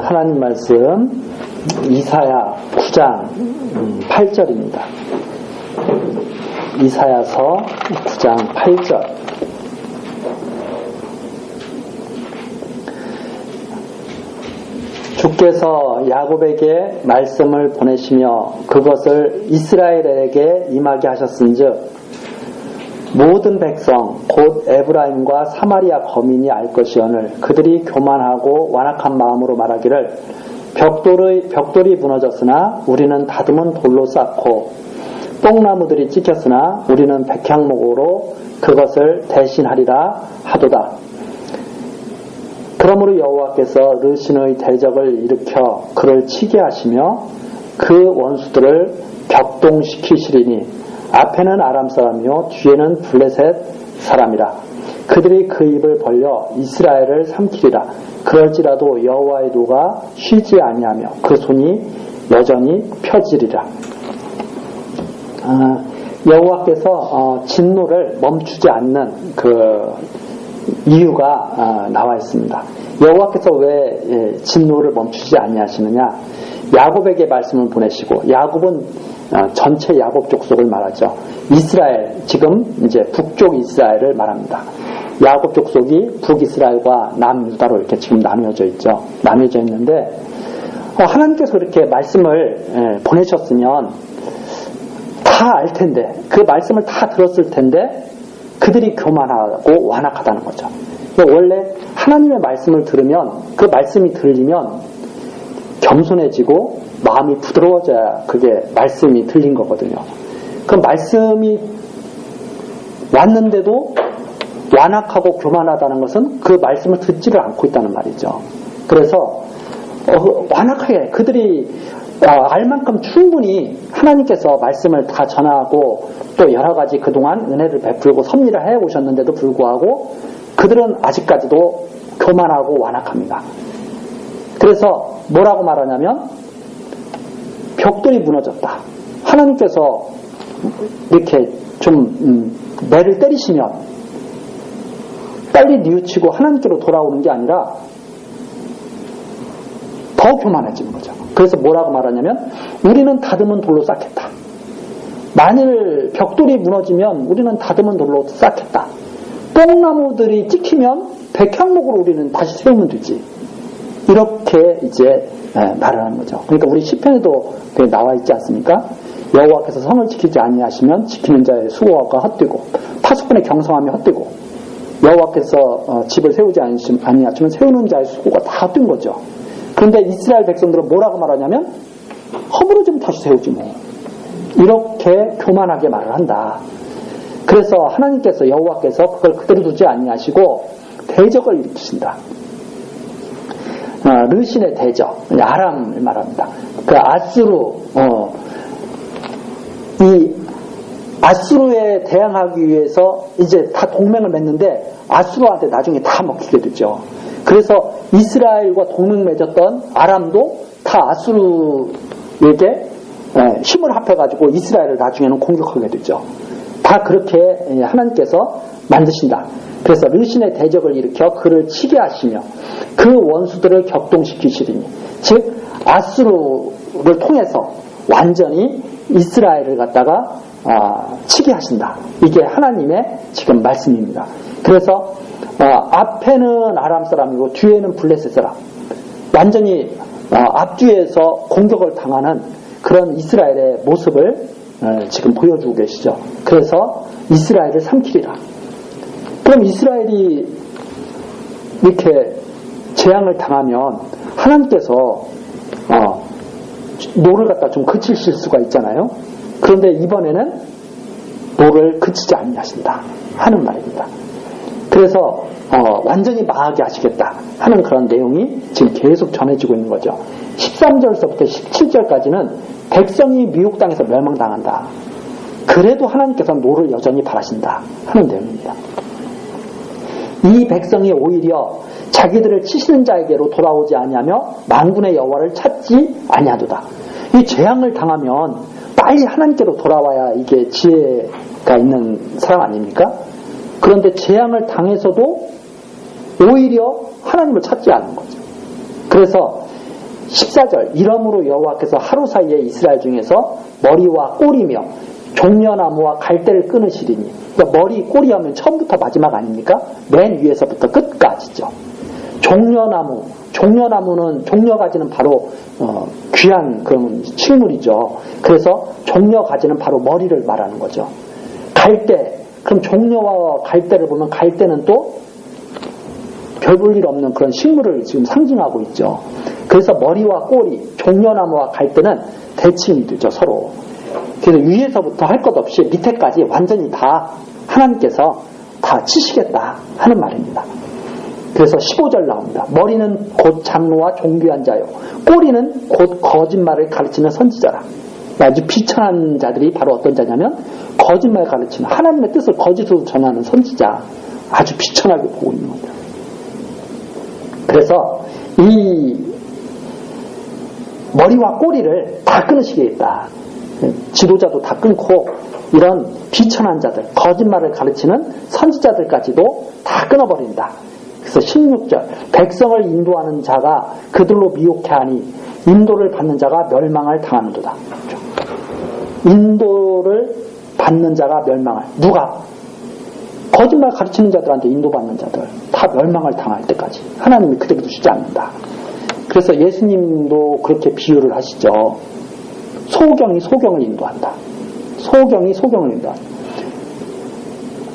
하나님 말씀 이사야 9장 8절입니다. 이사야서 9장 8절. 주께서 야곱에게 말씀을 보내시며 그것을 이스라엘에게 임하게 하셨은즉 모든 백성 곧 에브라임과 사마리아 거민이 알 것이오늘 그들이 교만하고 완악한 마음으로 말하기를 벽돌이 무너졌으나 우리는 다듬은 돌로 쌓고 뽕나무들이 찍혔으나 우리는 백향목으로 그것을 대신하리라 하도다. 그러므로 여호와께서 르신의 대적을 일으켜 그를 치게 하시며 그 원수들을 격동시키시리니 앞에는 아람 사람이요 뒤에는 블레셋 사람이라. 그들이 그 입을 벌려 이스라엘을 삼키리라. 그럴지라도 여호와의 노가 쉬지 아니하며 그 손이 여전히 펴지리라. 여호와께서 진노를 멈추지 않는 그 이유가 나와 있습니다. 여호와께서 왜 진노를 멈추지 아니하시느냐? 야곱에게 말씀을 보내시고, 야곱은 전체 야곱 족속을 말하죠. 이스라엘, 지금 이제 북쪽 이스라엘을 말합니다. 야곱 족속이 북이스라엘과 남유다로 이렇게 지금 나누어져 있죠. 나누어져 있는데 하나님께서 이렇게 말씀을 보내셨으면 다 알 텐데, 그 말씀을 다 들었을 텐데 그들이 교만하고 완악하다는 거죠. 원래 하나님의 말씀을 들으면, 그 말씀이 들리면 겸손해지고 마음이 부드러워져야 그게 말씀이 들린 거거든요. 그 말씀이 왔는데도 완악하고 교만하다는 것은 그 말씀을 듣지를 않고 있다는 말이죠. 그래서 완악하게 그들이 알 만큼 충분히 하나님께서 말씀을 다 전하고 또 여러 가지 그동안 은혜를 베풀고 섭리를 해오셨는데도 불구하고 그들은 아직까지도 교만하고 완악합니다. 그래서 뭐라고 말하냐면 벽돌이 무너졌다. 하나님께서 이렇게 좀 매를 때리시면 빨리 뉘우치고 하나님께로 돌아오는 게 아니라 더 교만해지는 거죠. 그래서 뭐라고 말하냐면 우리는 다듬은 돌로 쌓겠다. 만일 벽돌이 무너지면 우리는 다듬은 돌로 쌓겠다. 뽕나무들이 찍히면 백향목으로 우리는 다시 세우면 되지. 이렇게 이제 말을 하는 거죠. 그러니까 우리 시편에도 나와 있지 않습니까? 여호와께서 성을 지키지 아니하시면 지키는 자의 수고가 헛되고 파수꾼의 경성함이 헛되고 여호와께서 집을 세우지 아니하시면 세우는 자의 수고가 다 헛된 거죠. 그런데 이스라엘 백성들은 뭐라고 말하냐면 허물어지면 다시 세우지 뭐. 이렇게 교만하게 말을 한다. 그래서 하나님께서 여호와께서 그걸 그대로 두지 아니하시고 대적을 일으키신다. 르신의 대적, 아람을 말합니다. 그 아수르, 이 아수르에 대항하기 위해서 이제 다 동맹을 맺는데 아수르한테 나중에 다 먹히게 되죠. 그래서 이스라엘과 동맹 맺었던 아람도 다 아수르에게 힘을 합해가지고 이스라엘을 나중에는 공격하게 되죠. 다 그렇게 하나님께서 만드신다. 그래서 르신의 대적을 일으켜 그를 치게 하시며 그 원수들을 격동시키시리니, 즉 아수르를 통해서 완전히 이스라엘을 갖다가 치게 하신다. 이게 하나님의 지금 말씀입니다. 그래서 앞에는 아람 사람이고 뒤에는 블레셋 사람, 완전히 앞뒤에서 공격을 당하는 그런 이스라엘의 모습을 지금 보여주고 계시죠. 그래서 이스라엘을 삼키리라. 그럼 이스라엘이 이렇게 재앙을 당하면 하나님께서 노를 갖다 좀 그치실 수가 있잖아요. 그런데 이번에는 노를 그치지 아니하신다 하는 말입니다. 그래서 완전히 망하게 하시겠다 하는 그런 내용이 지금 계속 전해지고 있는 거죠. 13절서부터 17절까지는 백성이 미혹 당해서 멸망당한다. 그래도 하나님께서 노를 여전히 바라신다 하는 내용입니다. 이 백성이 오히려 자기들을 치시는 자에게로 돌아오지 아니하며 만군의 여호와를 찾지 아니하도다. 이 재앙을 당하면 빨리 하나님께로 돌아와야 이게 지혜가 있는 사람 아닙니까? 그런데 재앙을 당해서도 오히려 하나님을 찾지 않는 거죠. 그래서 14절 이러므로 여호와께서 하루 사이에 이스라엘 중에서 머리와 꼬리며 종려나무와 갈대를 끊으시리니, 그러니까 머리 꼬리 하면 처음부터 마지막 아닙니까? 맨 위에서부터 끝까지죠. 종려나무는 종려가지는 바로 귀한 그런 식물이죠. 그래서 종려가지는 바로 머리를 말하는 거죠. 갈대, 그럼 종려와 갈대를 보면 갈대는 또 별 볼 일 없는 그런 식물을 지금 상징하고 있죠. 그래서 머리와 꼬리, 종려나무와 갈대는 대칭이 되죠, 서로. 그래서 위에서부터 할 것 없이 밑에까지 완전히 다 하나님께서 다 치시겠다 하는 말입니다. 그래서 15절 나옵니다. 머리는 곧 장로와 존귀한 자요, 꼬리는 곧 거짓말을 가르치는 선지자라. 아주 비천한 자들이 바로 어떤 자냐면 거짓말 가르치는, 하나님의 뜻을 거짓으로 전하는 선지자, 아주 비천하게 보고 있는 겁니다. 그래서 이 머리와 꼬리를 다 끊으시겠다. 지도자도 다 끊고 이런 비천한 자들, 거짓말을 가르치는 선지자들까지도 다 끊어버린다. 그래서 16절 백성을 인도하는 자가 그들로 미혹해 하니 인도를 받는 자가 멸망을 당하는도다. 인도를 받는 자가 멸망을, 누가? 거짓말 가르치는 자들한테 인도받는 자들 다 멸망을 당할 때까지 하나님이 그대로 두시지 않는다. 그래서 예수님도 그렇게 비유를 하시죠. 소경이 소경을 인도한다. 소경이 소경을 인도한다.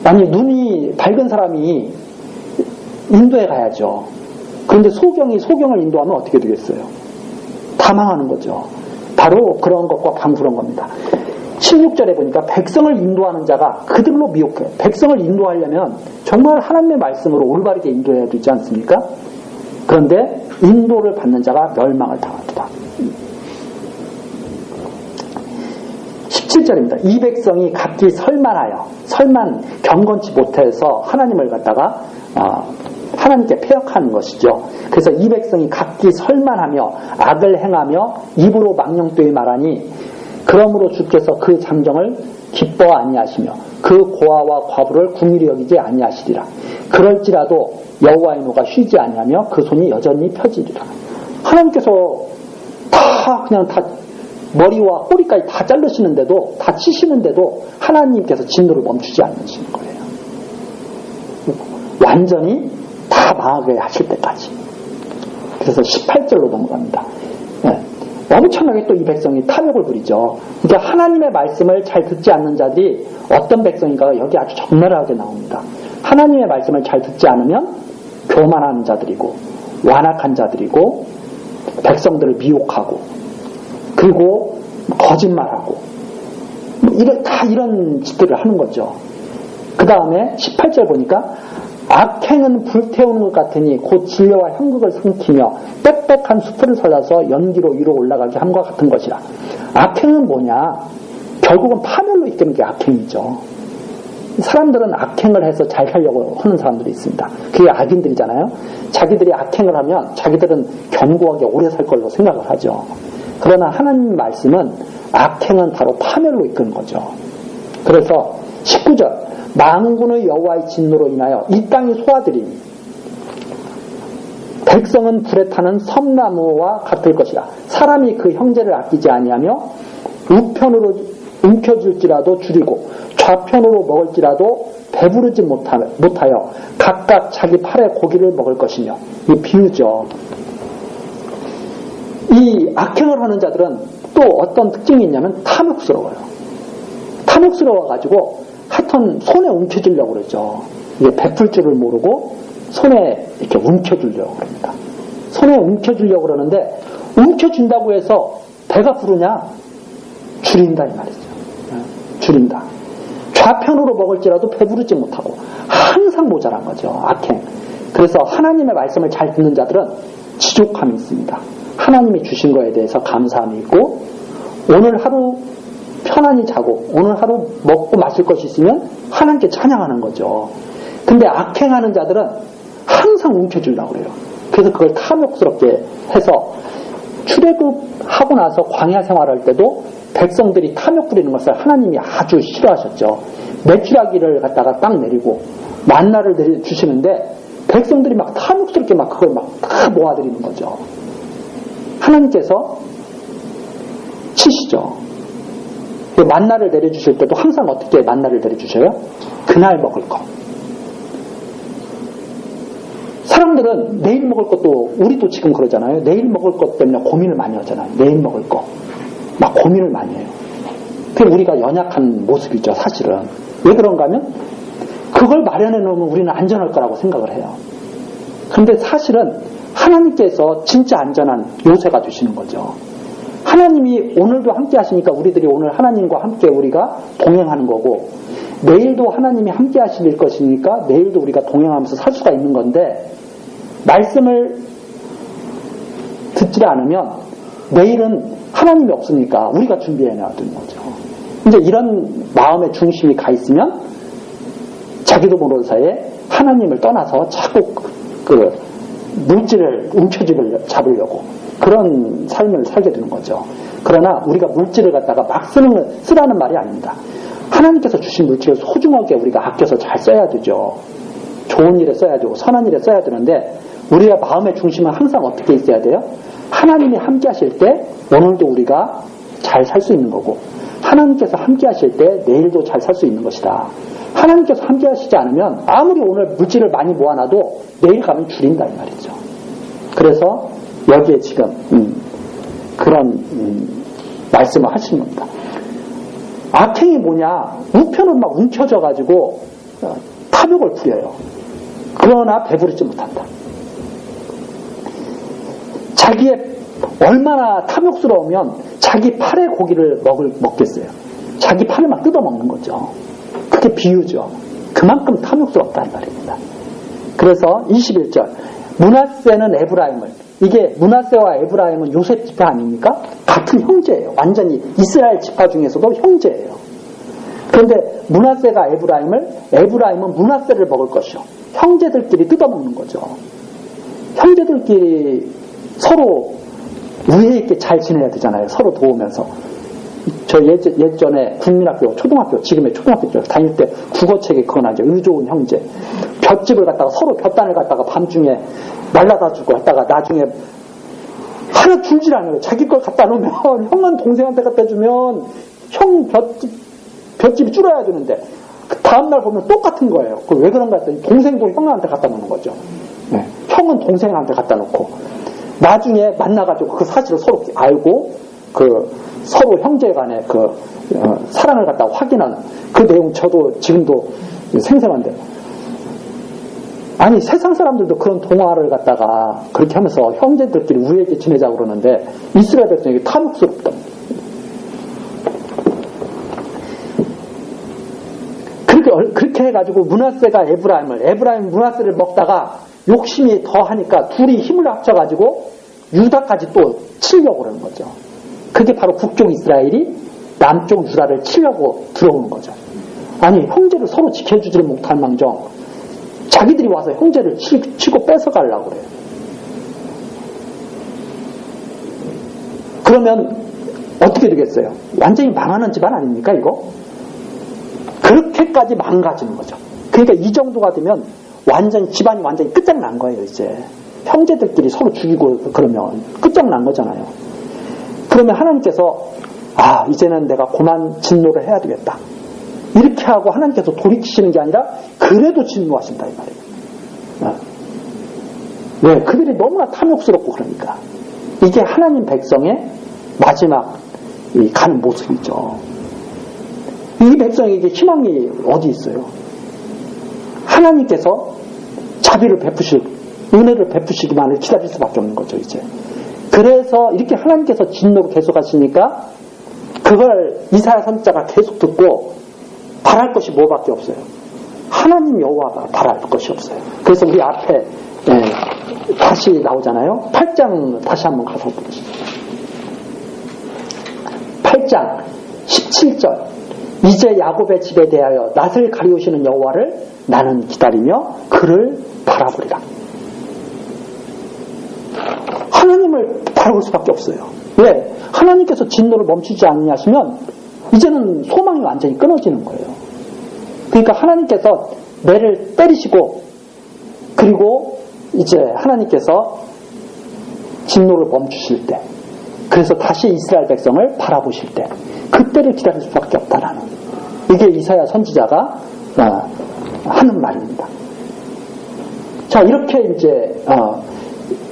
아니, 눈이 밝은 사람이 인도에 가야죠. 그런데 소경이 소경을 인도하면 어떻게 되겠어요? 다 망하는 거죠. 바로 그런 것과 방구런 겁니다. 16절에 보니까 백성을 인도하는 자가 그들로 미혹해. 백성을 인도하려면 정말 하나님의 말씀으로 올바르게 인도해야 되지 않습니까? 그런데 인도를 받는 자가 멸망을 당한다. 17절입니다. 이 백성이 각기 설만 경건치 못해서 하나님을 갖다가 하나님께 패역하는 것이죠. 그래서 이 백성이 각기 설만하며 악을 행하며 입으로 망령되이 말하니 그러므로 주께서 그 장정을 기뻐 아니하시며 그 고아와 과부를 궁일히 여기지 아니하시리라. 그럴지라도 여호와의 노가 쉬지 아니하며 그 손이 여전히 펴지리라. 하나님께서 그냥 다 머리와 꼬리까지 다 자르시는데도, 다 치시는데도 하나님께서 진노를 멈추지 않으시는 거예요. 완전히 다 망하게 하실 때까지. 그래서 18절로 넘어갑니다. 네. 엄청나게 또 이 백성이 탐욕을 부리죠. 그러니까 하나님의 말씀을 잘 듣지 않는 자들이 어떤 백성인가가 여기 아주 적나라하게 나옵니다. 하나님의 말씀을 잘 듣지 않으면 교만한 자들이고 완악한 자들이고 백성들을 미혹하고 그리고 거짓말하고 다 이런 짓들을 하는 거죠. 그 다음에 18절 보니까 악행은 불태우는 것 같으니 곧 진려와 형극을 삼키며 빽빽한 수풀을 설라서 연기로 위로 올라가게 함과 같은 것이라. 악행은 뭐냐? 결국은 파멸로 이끄는 게 악행이죠. 사람들은 악행을 해서 잘 살려고 하는 사람들이 있습니다. 그게 악인들이잖아요. 자기들이 악행을 하면 자기들은 견고하게 오래 살 걸로 생각을 하죠. 그러나 하나님 말씀은 악행은 바로 파멸로 이끄는 거죠. 그래서 19절 만군의 여호와의 진노로 인하여 이 땅이 소화되리니 백성은 불에 타는 섬나무와 같을 것이라. 사람이 그 형제를 아끼지 아니하며 우편으로 움켜줄지라도 줄이고 좌편으로 먹을지라도 배부르지 못하여 각각 자기 팔의 고기를 먹을 것이며. 이 비유죠. 이 악행을 하는 자들은 또 어떤 특징이 있냐면 탐욕스러워요. 탐욕스러워가지고 하여튼 손에 움켜주려고 그러죠. 이게 베풀 줄을 모르고 손에 이렇게 움켜주려고 그럽니다. 손에 움켜주려고 그러는데 움켜준다고 해서 배가 부르냐? 줄인다 이 말이죠. 줄인다. 좌편으로 먹을지라도 배부르지 못하고 항상 모자란 거죠. 악행. 그래서 하나님의 말씀을 잘 듣는 자들은 지족함이 있습니다. 하나님이 주신 거에 대해서 감사함이 있고 오늘 하루 편안히 자고 오늘 하루 먹고 마실 것이 있으면 하나님께 찬양하는 거죠. 근데 악행하는 자들은 항상 움켜주려고 그래요. 그래서 그걸 탐욕스럽게 해서 출애굽하고 나서 광야 생활할 때도 백성들이 탐욕 부리는 것을 하나님이 아주 싫어하셨죠. 메추라기를 갖다가 딱 내리고 만나를 주시는데 백성들이 막 탐욕스럽게 막 그걸 막 다 모아들이는 거죠. 하나님께서 치시죠. 만나를 내려주실 때도 항상 어떻게 만나를 내려주셔요? 그날 먹을 것. 사람들은 내일 먹을 것도, 우리도 지금 그러잖아요. 내일 먹을 것 때문에 고민을 많이 하잖아요. 내일 먹을 거. 막 고민을 많이 해요. 그게 우리가 연약한 모습이죠, 사실은. 왜 그런가 하면 그걸 마련해 놓으면 우리는 안전할 거라고 생각을 해요. 그런데 사실은 하나님께서 진짜 안전한 요새가 되시는 거죠. 하나님이 오늘도 함께 하시니까 우리들이 오늘 하나님과 함께 우리가 동행하는 거고, 내일도 하나님이 함께 하실 것이니까 내일도 우리가 동행하면서 살 수가 있는 건데, 말씀을 듣지 않으면 내일은 하나님이 없으니까 우리가 준비해놔야 되는 거죠. 이제 이런 마음의 중심이 가 있으면 자기도 모르는 사이에 하나님을 떠나서 자꾸 그 물질을 움켜쥐고 잡으려고 그런 삶을 살게 되는 거죠. 그러나 우리가 물질을 갖다가 막 쓰라는 말이 아닙니다. 하나님께서 주신 물질을 소중하게 우리가 아껴서 잘 써야 되죠. 좋은 일에 써야 되고 선한 일에 써야 되는데, 우리의 마음의 중심은 항상 어떻게 있어야 돼요? 하나님이 함께 하실 때 오늘도 우리가 잘 살 수 있는 거고, 하나님께서 함께 하실 때 내일도 잘 살 수 있는 것이다. 하나님께서 함께 하시지 않으면 아무리 오늘 물질을 많이 모아놔도 내일 가면 줄인다 이 말이죠. 그래서 여기에 지금 그런 말씀을 하시는 겁니다. 악행이 뭐냐? 우편은 막 움켜져가지고 탐욕을 부려요. 그러나 배부르지 못한다. 자기의 얼마나 탐욕스러우면 자기 팔의 고기를 먹겠어요. 자기 팔을 막 뜯어먹는 거죠. 그게 비유죠. 그만큼 탐욕스럽다 이 말입니다. 그래서 21절, 므낫세는 에브라임을, 이게 므낫세와 에브라임은 요셉 지파 아닙니까? 같은 형제예요. 완전히 이스라엘 지파 중에서도 형제예요. 그런데 므낫세가 에브라임은 므낫세를 먹을 것이요. 형제들끼리 뜯어먹는 거죠. 형제들끼리 서로 우애 있게 잘 지내야 되잖아요. 서로 도우면서. 저 예전에 국민학교, 초등학교, 지금의 초등학교 다닐 때 국어책에 그거 나죠. 의좋은 형제. 볏집을 갖다가 서로 볏단을 갖다가 밤중에 날라다 주고 했다가 나중에 하나 줄질 않아요. 자기 걸 갖다 놓으면 형은 동생한테 갖다 주면 형 볏집이 줄어야 되는데 그 다음날 보면 똑같은 거예요. 그 왜 그런가 했더니 동생도 형한테 갖다 놓는 거죠. 네. 형은 동생한테 갖다 놓고 나중에 만나가지고 그 사실을 서로 알고 서로 형제 간의 사랑을 갖다가 확인하는 그 내용 저도 지금도 생생한데, 아니 세상 사람들도 그런 동화를 갖다가 그렇게 하면서 형제들끼리 우애 있게 지내자고 그러는데 이스라엘 백성에게 탐욕스럽다. 그렇게 해가지고 므낫세가 에브라임 므낫세를 먹다가 욕심이 더 하니까 둘이 힘을 합쳐가지고 유다까지 또 치려고 그러는 거죠. 그게 바로 북쪽 이스라엘이 남쪽 유다를 치려고 들어오는 거죠. 아니 형제를 서로 지켜주지를 못할 망정 자기들이 와서 형제를 치고 뺏어가려고 그래요. 그러면 어떻게 되겠어요? 완전히 망하는 집안 아닙니까 이거? 그렇게까지 망가지는 거죠. 그러니까 이 정도가 되면 집안이 완전히 끝장난 거예요. 이제 형제들끼리 서로 죽이고 그러면 끝장난 거잖아요. 그러면 하나님께서 이제는 내가 그만 진노를 해야 되겠다 이렇게 하고 하나님께서 돌이키시는 게 아니라 그래도 진노하신다 이 말이에요. 왜? 그들이 너무나 탐욕스럽고 그러니까 이게 하나님 백성의 마지막 가는 모습이죠. 이 백성에게 희망이 어디 있어요? 하나님께서 자비를 은혜를 베푸시기만을 기다릴 수밖에 없는 거죠 이제. 그래서 이렇게 하나님께서 진노를 계속 하시니까 그걸 이사야 선지자가 계속 듣고 바랄 것이 뭐밖에 없어요. 하나님 여호와가 바랄 것이 없어요. 그래서 우리 앞에 다시 나오잖아요. 8장 다시 한번 가서 보시죠. 8장 17절, 이제 야곱의 집에 대하여 낯을 가리우시는 여호와를 나는 기다리며 그를 바라보리라. 하나님을 바라볼 수밖에 없어요. 왜? 하나님께서 진노를 멈추지 않으시면 이제는 소망이 완전히 끊어지는 거예요. 그러니까 하나님께서 매를 때리시고 그리고 이제 하나님께서 진노를 멈추실 때 그래서 다시 이스라엘 백성을 바라보실 때 그때를 기다릴 수밖에 없다라는, 이게 이사야 선지자가 하는 말입니다. 자, 이렇게 이제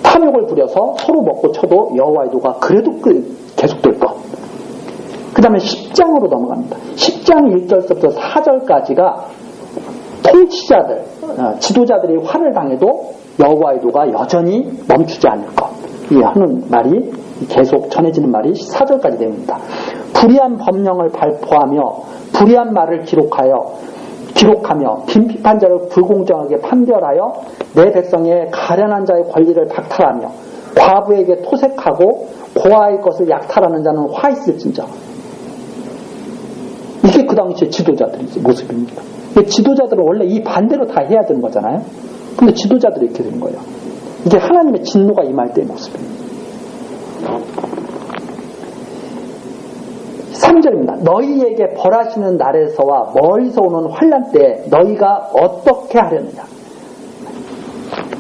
탐욕을 부려서 서로 먹고 쳐도 여호와의 도가 그래도 계속될 것. 그 다음에 10장으로 넘어갑니다. 10장 1절부터 4절까지가 통치자들, 지도자들이 화를 당해도 여호와의 도가 여전히 멈추지 않을 것, 이 하는 말이 계속 전해지는 말이 4절까지 됩니다. 불의한 법령을 발포하며 불의한 말을 기록하며 빈비판자를 불공정하게 판결하여 내 백성의 가련한 자의 권리를 박탈하며 과부에게 토색하고 고아의 것을 약탈하는 자는 화 있을진저. 이게 그 당시의 지도자들의 모습입니다. 지도자들은 원래 이 반대로 다 해야 되는 거잖아요. 근데 지도자들이 이렇게 되는 거예요. 이게 하나님의 진노가 임할 때의 모습입니다. 3절입니다. 너희에게 벌하시는 날에서와 멀리서 오는 환난 때에 너희가 어떻게 하려느냐.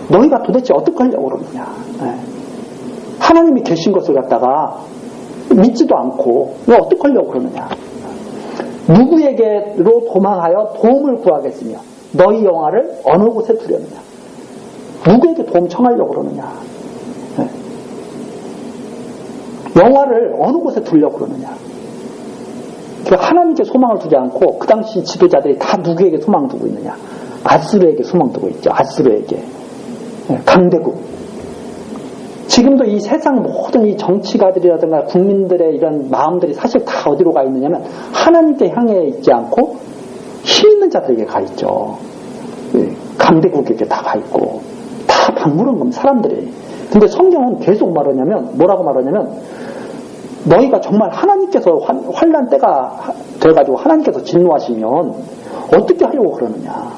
너희가 도대체 어떻게 하려고 그러느냐. 하나님이 계신 것을 갖다가 믿지도 않고 너 어떻게 하려고 그러느냐. 누구에게로 도망하여 도움을 구하겠으며 너희 영화를 어느 곳에 두려느냐. 누구에게 도움 청하려고 그러느냐. 영화를 어느 곳에 두려고 그러느냐. 하나님께 소망을 두지 않고 그 당시 지도자들이 다 누구에게 소망을 두고 있느냐. 아수르에게 소망 두고 있죠. 아수르에게. 강대국. 지금도 이 세상 모든 이 정치가들이라든가 국민들의 이런 마음들이 사실 다 어디로 가 있느냐면 하나님께 향해 있지 않고 힘 있는 자들에게 가 있죠. 강대국에게 다 가 있고 다 박물은 겁니다. 사람들이. 근데 성경은 계속 뭐라고 말하냐면 너희가 정말 하나님께서 환난 때가 돼가지고 하나님께서 진노하시면 어떻게 하려고 그러느냐.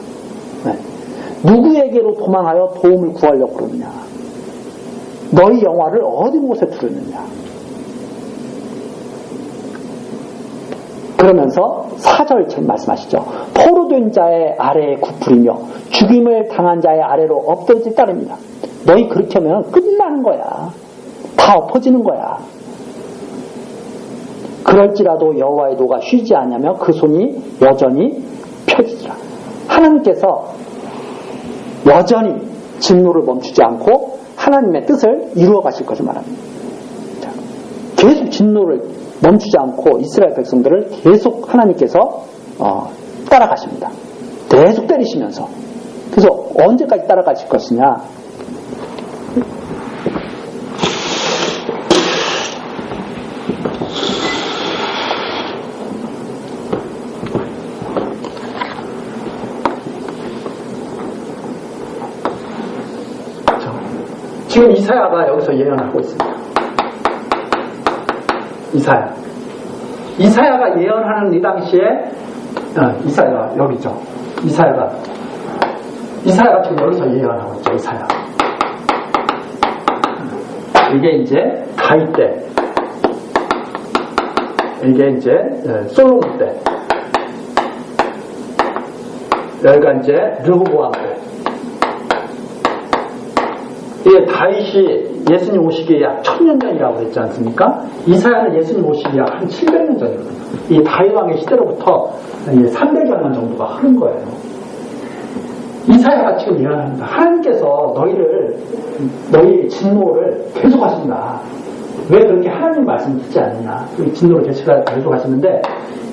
누구에게로 도망하여 도움을 구하려고 그러느냐. 너희 영화를 어디 곳에 두르느냐. 그러면서 4절 말씀하시죠. 포로된 자의 아래에 굽으리며 죽임을 당한 자의 아래로 엎드러질 따릅니다. 너희 그렇게 하면 끝나는 거야. 다 엎어지는 거야. 그럴지라도 여호와의 도가 쉬지 않으며 그 손이 여전히 펴지리라. 하나님께서 여전히 진노를 멈추지 않고 하나님의 뜻을 이루어 가실 것을 말합니다. 계속 진노를 멈추지 않고 이스라엘 백성들을 계속 하나님께서 따라가십니다. 계속 때리시면서. 그래서 언제까지 따라가실 것이냐. 지금 이사야가 여기서 예언하고 있습니다. 이사야가 예언하는 이 당시에 이사야가 여기죠. 이사야가 지금 여기서 예언하고 있죠. 이사야. 이게 이제 다윗 때, 이게 이제 솔로몬 때, 여기가 이제 르호보암 때. 예, 다윗이 예수님 오시기에 약 1000년 전이라고 그랬지 않습니까? 이사야는 예수님 오시기에 한 700년 전이거든요. 이 다윗 왕의 시대로부터 300여 년 정도가 흐른 거예요. 이사야가 지금 예언합니다. 하나님께서 너희 진노를 계속하신다. 왜 그렇게 하나님 말씀을 듣지 않느냐? 이 진노를 계속하시는데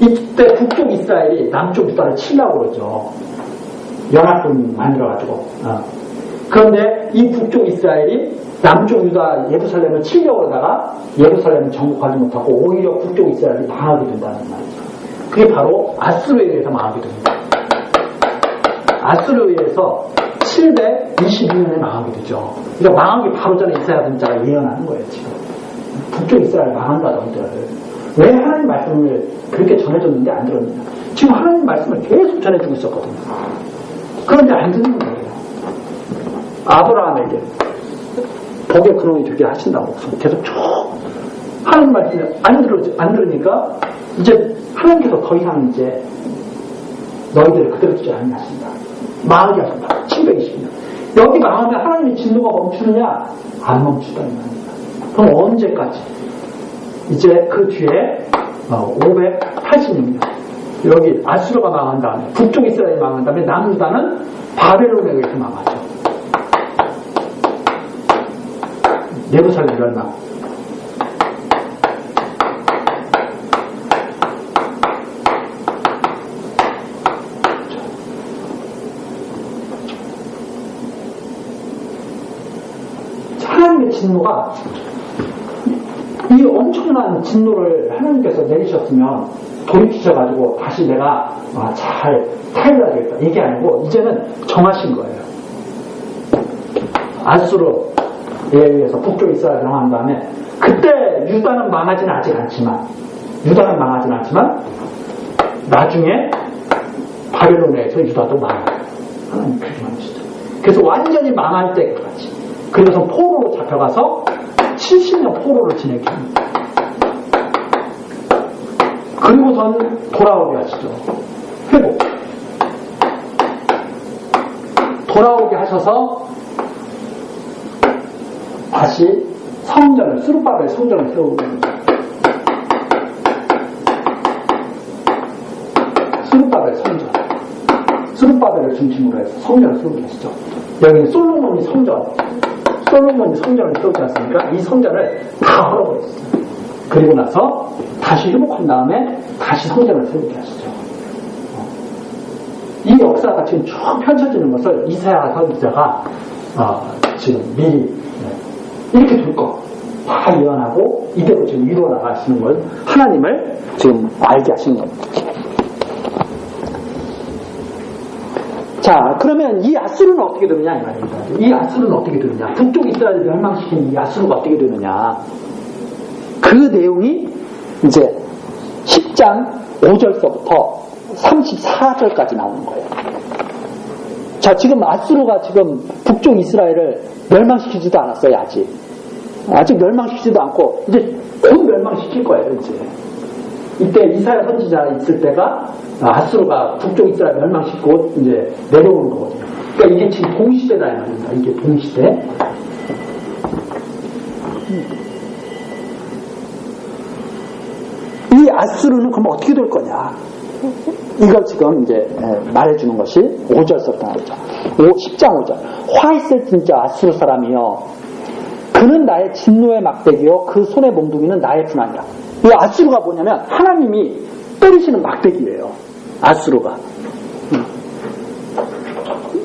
이때 북쪽 이스라엘이 남쪽 유다를 치려고 그러죠. 연합군 만들어가지고. 그런데 이 북쪽 이스라엘이 남쪽 유다 예루살렘을 치려고 하다가 예루살렘을 정복하지 못하고 오히려 북쪽 이스라엘이 망하게 된다는 말이죠. 그게 바로 아수르에 의해서 망하게 됩니다. 아수르에 의해서 722년에 망하게 되죠. 그러니까 망하기 바로 전에 이사야 선지자가 예언하는 거예요. 지금 북쪽 이스라엘 망한다 너희들. 왜 하나님 말씀을 그렇게 전해줬는데 안 들었느냐. 지금 하나님 말씀을 계속 전해주고 있었거든요. 그런데 안 듣는 거예요. 아브라함에게 복의 근원이 되게 하신다고 계속 쭉 하나님 말씀을 안 들으니까 이제 하나님께서 더 이상 이제 너희들을 그대로 두지 않으냐 하신다. 망하게 하신다. 720년. 여기 망하면 하나님의 진노가 멈추느냐? 안 멈추다는 말입니다. 그럼 언제까지? 이제 그 뒤에 586년 여기 아수르가 망한 다음에 북쪽 이스라엘이 망한 다음에 남유다는 바벨론에 의해서 망하죠. 예루살렘 멸망. 하나님의 진노가 이 엄청난 진노를 하나님께서 내리셨으면 돌이키셔가지고 다시 내가 잘 타일러야 되겠다 이게 아니고 이제는 정하신 거예요. 아수르에 의해서 북쪽 이스라엘을 망한 다음에 그때 유다는 망하지는 않지만 나중에 바벨론에 의해서 유다도 망해요. 하나님 그렇게 만드시죠. 그래서 완전히 망할 때까지 그래서 포로로 잡혀가서 70년 포로를 지내게 합니다. 그리고선 돌아오게 하시죠. 회복. 돌아오게 하셔서 다시 성전을 스룹바벨 성전을 세우게 합니다. 스룹바벨 성전. 스룹바벨을 중심으로 해서 성전을 세우게 하시죠. 여기는 솔로몬이 성전을 세우지 않습니까? 이 성전을 다 헐어버렸어요. 그리고 나서 다시 회복한 다음에 다시 성전을 세우게 하시죠. 이 역사가 지금 쭉 펼쳐지는 것을 이사야 선지자가 지금 미리 이렇게 둘 거 다 예언하고 이대로 지금 이루어 나가시는 걸 하나님을 지금 알게 하시는 겁니다. 자, 그러면 이 아수르는 어떻게 되느냐 이 말입니다. 이 아수르는 어떻게 되느냐? 북쪽 이스라엘을 멸망시킨 이 아수르가 어떻게 되느냐? 그 내용이 이제 10장 5절서부터 34절까지 나오는 거예요. 자, 지금 아수르가 지금 북쪽 이스라엘을 멸망시키지도 않았어요, 아직 멸망시키지도 않고 이제 곧 멸망시킬 거예요, 이제. 이때 이사야 선지자 있을 때가 아수르가 북쪽 이스라엘 멸망시키고 이제 내려오는 거거든요. 그러니까 이게 지금 동시대다 이 말입니다. 이게 동시대. 이 아수르는 그럼 어떻게 될 거냐? 이걸 지금 이제 말해주는 것이 5절부터 나오죠. 10장 5절. 화 있을 진짜 아수르 사람이여. 그는 나의 진노의 막대기요. 그 손의 몽둥이는 나의 분한이라. 이 아수르가 뭐냐면 하나님이 때리시는 막대기예요. 아수르가.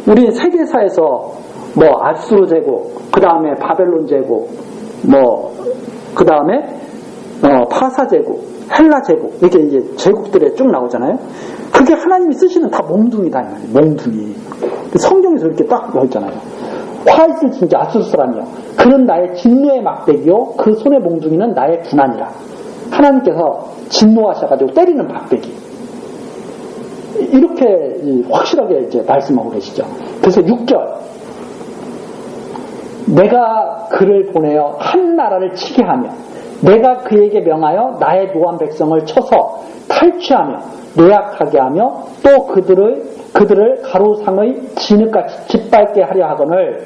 우리 세계사에서 뭐 아수르 제국, 그 다음에 바벨론 제국, 뭐 그 다음에 파사 제국, 헬라 제국 이렇게 이제 제국들에 쭉 나오잖아요. 그게 하나님이 쓰시는 다 몽둥이다 이 말이에요. 몽둥이. 성경에서 이렇게 딱 나오잖아요. 화 있을 진짜 아수르 사람이요. 그는 나의 진노의 막대기요. 그 손의 몽둥이는 나의 군한이라. 하나님께서 진노하셔가지고 때리는 막대기. 이렇게 확실하게 이제 말씀하고 계시죠. 그래서 6절. 내가 그를 보내어 한 나라를 치게 하며 내가 그에게 명하여 나의 노한 백성을 쳐서 탈취하며 노약하게 하며 또 그들을 가로상의 진흙같이 짓밟게 하려 하거늘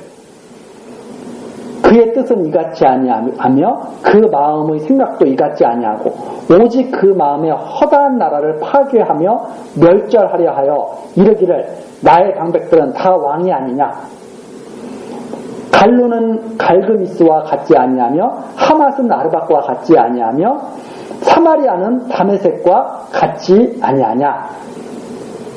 그의 뜻은 이같지 아니하며 그 마음의 생각도 이같지 아니하고 오직 그 마음에 허다한 나라를 파괴하며 멸절하려 하여 이르기를 나의 방백들은 다 왕이 아니냐. 갈루는 갈그미스와 같지 아니하며 하맛은 아르박과 같지 아니하며 사마리아는 다메섹과 같지 아니하냐.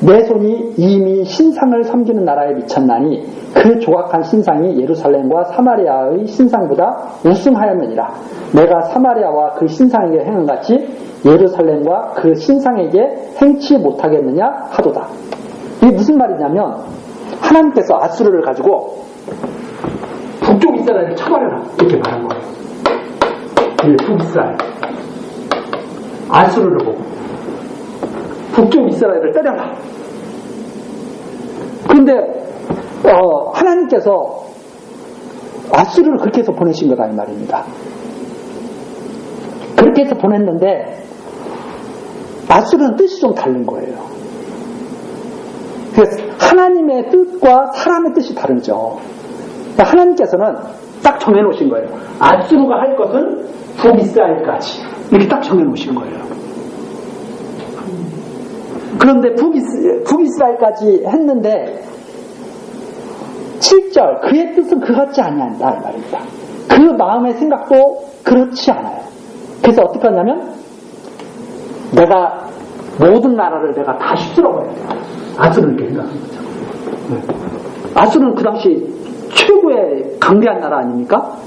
내 손이 이미 신상을 섬기는 나라에 미쳤나니 그 조각한 신상이 예루살렘과 사마리아의 신상보다 우승하였느니라. 내가 사마리아와 그 신상에게 행한 같이 예루살렘과 그 신상에게 행치 못하겠느냐 하도다. 이게 무슨 말이냐면 하나님께서 아수르를 가지고 북쪽 이스라엘을 쳐버려라 이렇게 말한 거예요. 북이스라엘 아수르를 보고 북쪽 이스라엘을 때려라. 그런데 하나님께서 아수르를 그렇게 해서 보내신 거다 이 말입니다. 그렇게 해서 보냈는데 아수르는 뜻이 좀 다른 거예요. 그래서 하나님의 뜻과 사람의 뜻이 다르죠. 하나님께서는 딱 정해놓으신 거예요. 아수르가 할 것은 북이스라엘까지 이렇게 딱 정해놓으신 거예요. 그런데 북이스라엘까지 했는데 7절 그의 뜻은 그 같지 아니한다 이 말입니다. 그 마음의 생각도 그렇지 않아요. 그래서 어떻게 하냐면 내가 모든 나라를 내가 다 휩쓸어버려야 돼요. 아수르는 이렇게 생각하는 거죠. 아수르는 그 당시 최고의 강대한 나라 아닙니까?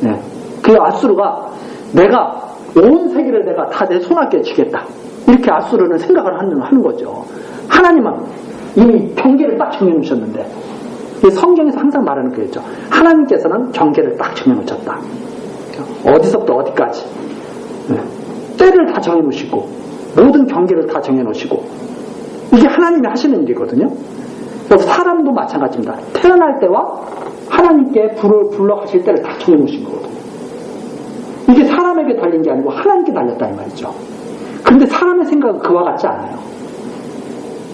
네. 그 아수르가 내가 온 세계를 내가 다 내 손아귀에 쥐겠다. 이렇게 아수르는 생각을 하는 거죠. 하나님은 이미 경계를 딱 정해놓으셨는데 성경에서 항상 말하는 거겠죠. 하나님께서는 경계를 딱 정해놓으셨다. 어디서부터 어디까지 때를 다 정해놓으시고 모든 경계를 다 정해놓으시고 이게 하나님이 하시는 일이거든요. 그래서 사람도 마찬가지입니다. 태어날 때와 하나님께 불러 가실 때를 다 정해놓으신 거거든요. 이게 사람에게 달린 게 아니고 하나님께 달렸다 이 말이죠. 그런데 사람의 생각은 그와 같지 않아요.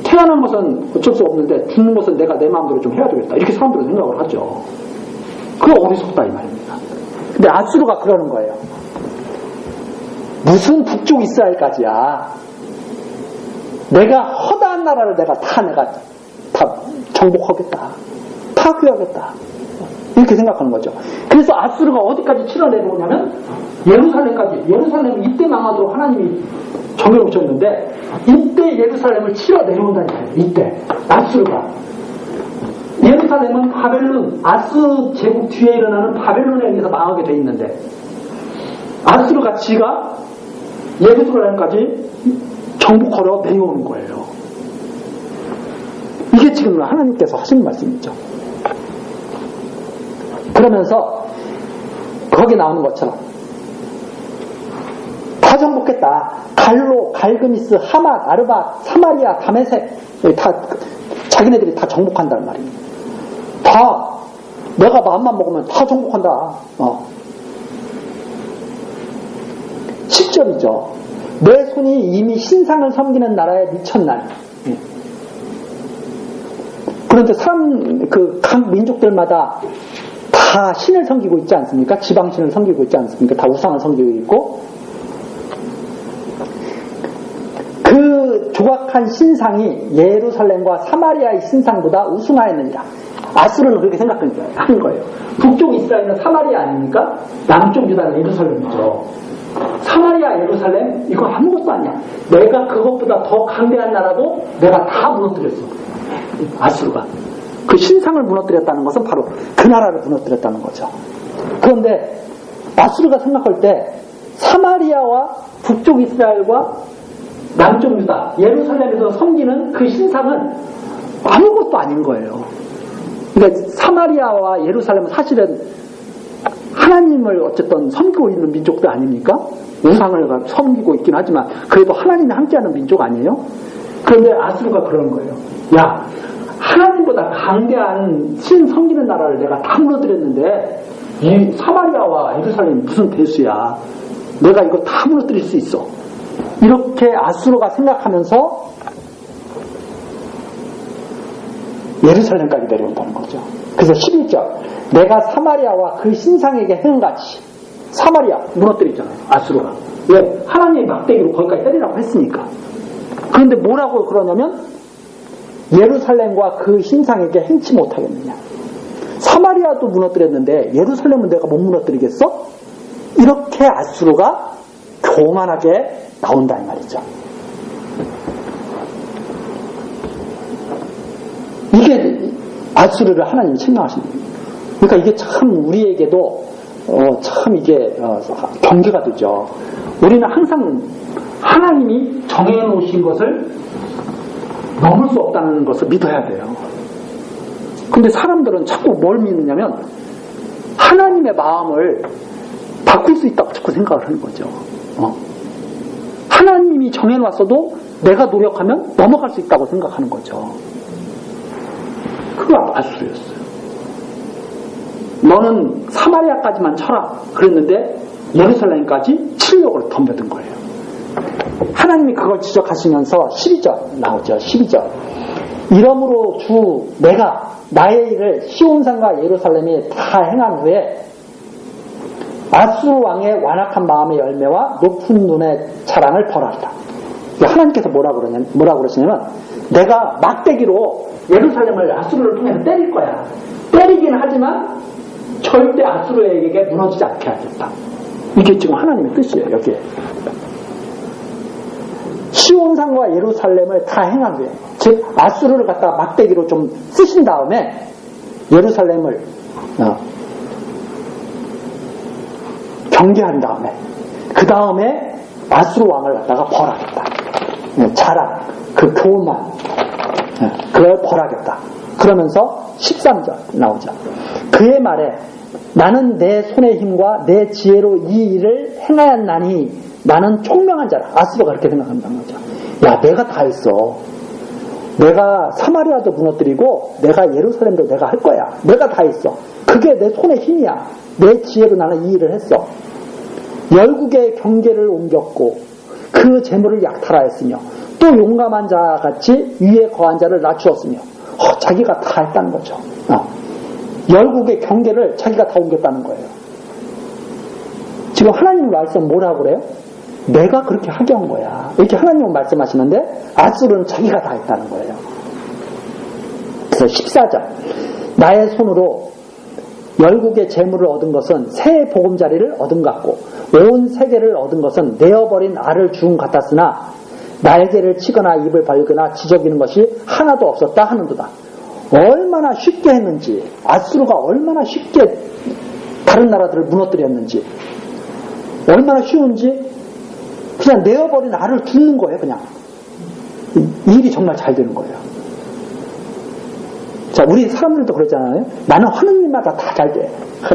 태어난 것은 어쩔 수 없는데 죽는 것은 내가 내 마음대로 좀 해야 되겠다. 이렇게 사람들은 생각을 하죠. 그거 어리석다 이 말입니다. 근데 아수르가 그러는 거예요. 무슨 북쪽 이스라엘까지야. 내가 허다한 나라를 내가 다 정복하겠다. 파괴하겠다. 이렇게 생각하는 거죠. 그래서 아수르가 어디까지 치러 내려오냐면 예루살렘까지. 예루살렘은 이때 망하도록 하나님이 정해놓으셨는데 이때 예루살렘을 치러 내려온다는 거예요. 이때 아수르가. 예루살렘은 바벨론, 아수 제국 뒤에 일어나는 바벨론에 의해서 망하게 돼 있는데 아수르가 지가 예루살렘까지 정복하러 내려오는 거예요. 이게 지금 하나님께서 하신 말씀이죠. 그러면서 거기 나오는 것처럼 다 정복했다. 갈로, 갈그미스, 하맛, 아르바, 사마리아, 다메섹 다 자기네들이 다 정복한다는 말입니다. 다 내가 마음만 먹으면 다 정복한다. 10절이죠. 내 손이 이미 신상을 섬기는 나라에 미쳤나니. 그런데 각 민족들마다 다 신을 섬기고 있지 않습니까? 지방신을 섬기고 있지 않습니까? 다 우상을 섬기고 있고 그 조각한 신상이 예루살렘과 사마리아의 신상보다 우승하였느니라. 아수르는 그렇게 생각하는 거예요. 북쪽 이스라엘은 사마리아 아닙니까? 남쪽 유다는 예루살렘이죠. 사마리아, 예루살렘 이거 아무것도 아니야. 내가 그것보다 더 강대한 나라도 내가 다 무너뜨렸어. 아수르가. 그 신상을 무너뜨렸다는 것은 바로 그 나라를 무너뜨렸다는 거죠. 그런데 아수르가 생각할 때 사마리아와 북쪽 이스라엘과 남쪽 유다, 예루살렘에서 섬기는 그 신상은 아무것도 아닌 거예요. 그러니까 사마리아와 예루살렘은 사실은 하나님을 어쨌든 섬기고 있는 민족들 아닙니까? 우상을 섬기고 있긴 하지만 그래도 하나님이 함께하는 민족 아니에요? 그런데 아수르가 그러는 거예요. 야, 하나님보다 강대한 신 섬기는 나라를 내가 다 무너뜨렸는데 이 사마리아와 예루살렘이 무슨 대수야. 내가 이거 다 무너뜨릴 수 있어. 이렇게 아수르가 생각하면서 예루살렘까지 내려온다는 거죠. 그래서 11절 내가 사마리아와 그 신상에게 행같이 사마리아 무너뜨렸잖아요. 아수르가. 왜? 하나님의 막대기로 거기까지 때리라고 했으니까. 그런데 뭐라고 그러냐면 예루살렘과 그 신상에게 행치 못하겠느냐. 사마리아도 무너뜨렸는데 예루살렘은 내가 못 무너뜨리겠어? 이렇게 아수르가 교만하게 나온다 이 말이죠. 이게 아수르를 하나님이 책망하시는 거예요. 그러니까 이게 참 우리에게도 참 이게 경계가 되죠. 우리는 항상 하나님이 정해놓으신 것을 넘을 수 없다는 것을 믿어야 돼요. 근데 사람들은 자꾸 뭘 믿느냐면 하나님의 마음을 바꿀 수 있다고 자꾸 생각을 하는 거죠. 하나님이 정해놨어도 내가 노력하면 넘어갈 수 있다고 생각하는 거죠. 그거 아수르였어요. 너는 사마리아까지만 쳐라 그랬는데 예루살렘까지 치려고 덤벼든 거예요. 하나님이 그걸 지적하시면서 12절 나오죠. 12절 이러므로 주 내가 나의 일을 시온산과 예루살렘에 다 행한 후에 아수르 왕의 완악한 마음의 열매와 높은 눈의 자랑을 벌하리라. 하나님께서 뭐라고 그러시냐면 내가 막대기로 예루살렘을 아수르를 통해서 때릴 거야. 때리긴 하지만 절대 아수르에게 무너지지 않게 하겠다. 이게 지금 하나님의 뜻이에요. 여기에. 시온산과 예루살렘을 다 행하게, 즉 아수르를 갖다가 막대기로 좀 쓰신 다음에 예루살렘을 경계한 다음에 그 다음에 아수르 왕을 갖다가 벌하겠다. 자랑, 그 교만, 그걸 벌하겠다. 그러면서 13절 나오죠. 그의 말에 나는 내 손의 힘과 내 지혜로 이 일을 행하였나니 나는 총명한 자라. 아수르가 그렇게 생각한다는 거죠. 야, 내가 다 했어. 내가 사마리아도 무너뜨리고 내가 예루살렘도 내가 할 거야. 내가 다 했어. 그게 내 손의 힘이야. 내 지혜로 나는 이 일을 했어. 열국의 경계를 옮겼고 그 재물을 약탈하였으며 또 용감한 자같이 위에 거한 자를 낮추었으며 자기가 다 했다는 거죠. 열국의 경계를 자기가 다 옮겼다는 거예요. 지금 하나님 말씀 뭐라고 그래요? 내가 그렇게 하게 한 거야. 이렇게 하나님은 말씀하시는데 아수르는 자기가 다 했다는 거예요. 그래서 14절 나의 손으로 열국의 재물을 얻은 것은 새 보금자리를 얻은 것 같고 온 세계를 얻은 것은 내어버린 알을 주운 같았으나 날개를 치거나 입을 벌거나 지저귀는 것이 하나도 없었다 하는도다. 얼마나 쉽게 했는지, 아수르가 얼마나 쉽게 다른 나라들을 무너뜨렸는지, 얼마나 쉬운지 그냥 내어버린 알을 줍는 거예요. 그냥 일이 정말 잘 되는 거예요. 자, 우리 사람들도 그러잖아요. 나는 하는 일마다 다 잘 돼.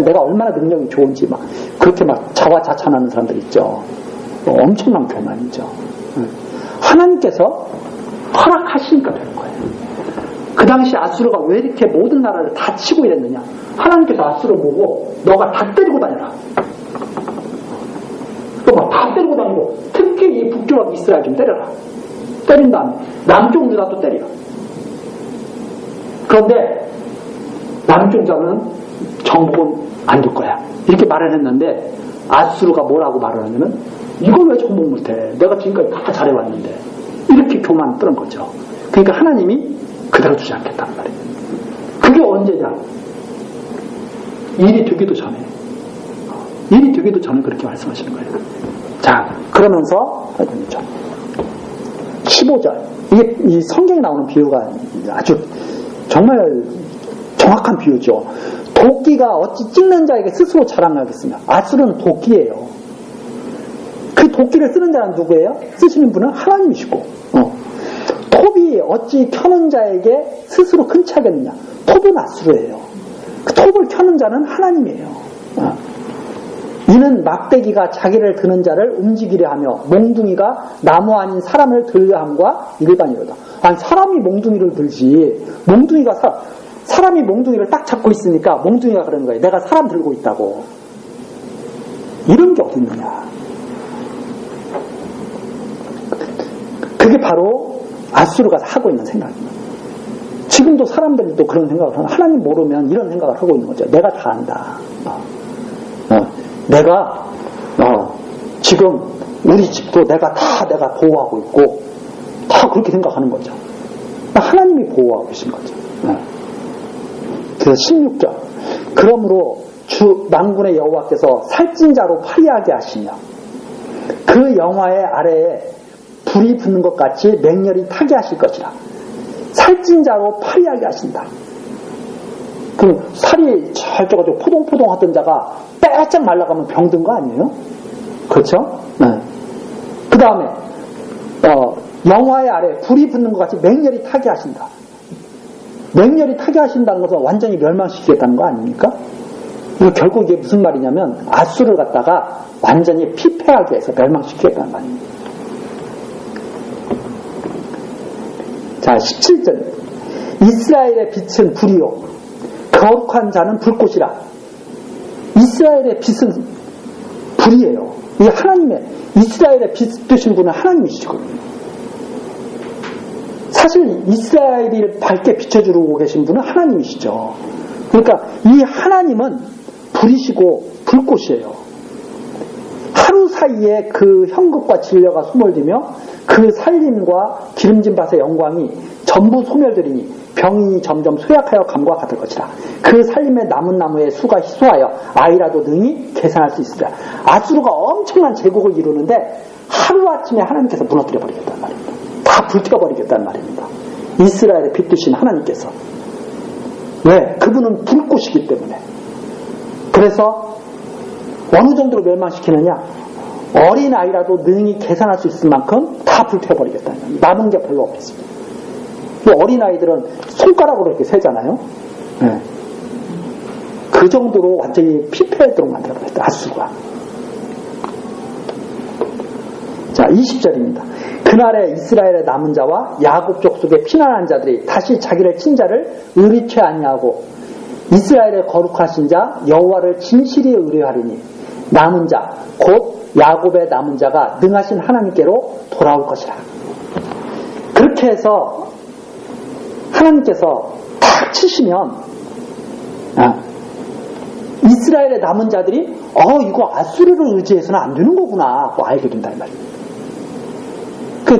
내가 얼마나 능력이 좋은지 막 그렇게 막 자화자찬하는 사람들 있죠. 엄청난 교만이죠. 하나님께서 허락하시니까 되는 거예요. 그 당시 아수르가 왜 이렇게 모든 나라를 다 치고 이랬느냐? 하나님께서 아수르 보고 너가 다 때리고 다녀라. 너가 다 때리고 다니고 특히 이 북쪽 이스라엘 좀 때려라. 때린 다음에 남쪽 유다도 때려. 그런데 남쪽 자는 정복은 안 될 거야. 이렇게 말을 했는데 아수르가 뭐라고 말을 하냐면 이걸 왜 정복 못해? 내가 지금까지 다 잘해왔는데. 이렇게 교만 뜨는 거죠. 그러니까 하나님이 그대로 주지 않겠다는 말이에요. 그게 언제냐? 일이 되기도 전에. 일이 되기도 전에 그렇게 말씀하시는 거예요. 자, 그러면서 15절. 이게 이 성경에 나오는 비유가 아주 정말 정확한 비유죠. 도끼가 어찌 찍는 자에게 스스로 자랑하겠으며 아수르는 도끼예요. 그 도끼를 쓰는 자는 누구예요? 쓰시는 분은 하나님이시고 톱이 어찌 켜는 자에게 스스로 큰 차겠느냐? 톱은 아수르예요. 그 톱을 켜는 자는 하나님이에요. 이는 막대기가 자기를 드는 자를 움직이려 하며 몽둥이가 나무 아닌 사람을 들려 함과 일반이로다. 아니 사람이 몽둥이를 들지 몽둥이가 사람이 몽둥이를 딱 잡고 있으니까 몽둥이가 그러는 거예요. 내가 사람 들고 있다고. 이런 게 어디 있느냐. 그게 바로 아수르가 하고 있는 생각입니다. 지금도 사람들도 그런 생각을 하는, 하나님 모르면 이런 생각을 하고 있는 거죠. 내가 다 안다. 내가 지금 우리 집도 내가 보호하고 있고 다 그렇게 생각하는 거죠. 하나님이 보호하고 계신 거죠. 그래서 16절 그러므로 주 만군의 여호와께서 살찐 자로 파리하게 하시며 그 영화의 아래에 불이 붙는 것 같이 맹렬히 타게 하실 것이라. 살찐 자로 파리하게 하신다. 그 살이 잘 쪄가지고 포동포동 하던 자가 빼짝 말라가면 병든 거 아니에요? 그렇죠? 네. 그 다음에 영화의 아래 불이 붙는 것 같이 맹렬히 타게 하신다. 맹렬히 타게 하신다는 것은 완전히 멸망시키겠다는 거 아닙니까? 이거 결국 이게 무슨 말이냐면 아수를 갖다가 완전히 피폐하게 해서 멸망시키겠다는 말입니다. 자, 17절 이스라엘의 빛은 불이요 거룩한 자는 불꽃이라. 이스라엘의 빛은 불이에요. 이 하나님의 이스라엘의 빛 되신 분은 하나님이시거든요. 사실 이스라엘을 밝게 비춰주고 계신 분은 하나님이시죠. 그러니까 이 하나님은 불이시고 불꽃이에요. 사이에 그 형극과 진려가 소멸되며 그 살림과 기름진 밭의 영광이 전부 소멸되리니 병이 점점 쇠약하여 감과 같을 것이라. 그 살림의 남은 나무의 수가 희소하여 아이라도 능히 계산할 수 있으리라. 아수르가 엄청난 제국을 이루는데 하루아침에 하나님께서 무너뜨려 버리겠다는 말입니다. 다 불태워버리겠다는 말입니다. 이스라엘의 빛드신 하나님께서. 왜? 그분은 불꽃이기 때문에. 그래서 어느 정도로 멸망시키느냐? 어린아이라도 능히 계산할 수 있을 만큼 다 불태워버리겠다는 거예요. 남은 게 별로 없겠습니다. 어린아이들은 손가락으로 이렇게 세잖아요. 네. 그 정도로 완전히 피폐하도록 만들어버렸다. 아수르가. 자, 20절입니다. 그날에 이스라엘의 남은 자와 야곱 족속의 피난한 자들이 다시 자기를 친 자를 의리케 아니하고 이스라엘의 거룩하신 자 여호와를 진실히 의뢰하리니 남은 자 곧 야곱의 남은 자가 능하신 하나님께로 돌아올 것이라. 그렇게 해서 하나님께서 탁 치시면 이스라엘의 남은 자들이 이거 아수르를 의지해서는 안 되는 거구나 알게 된다는 말입니다.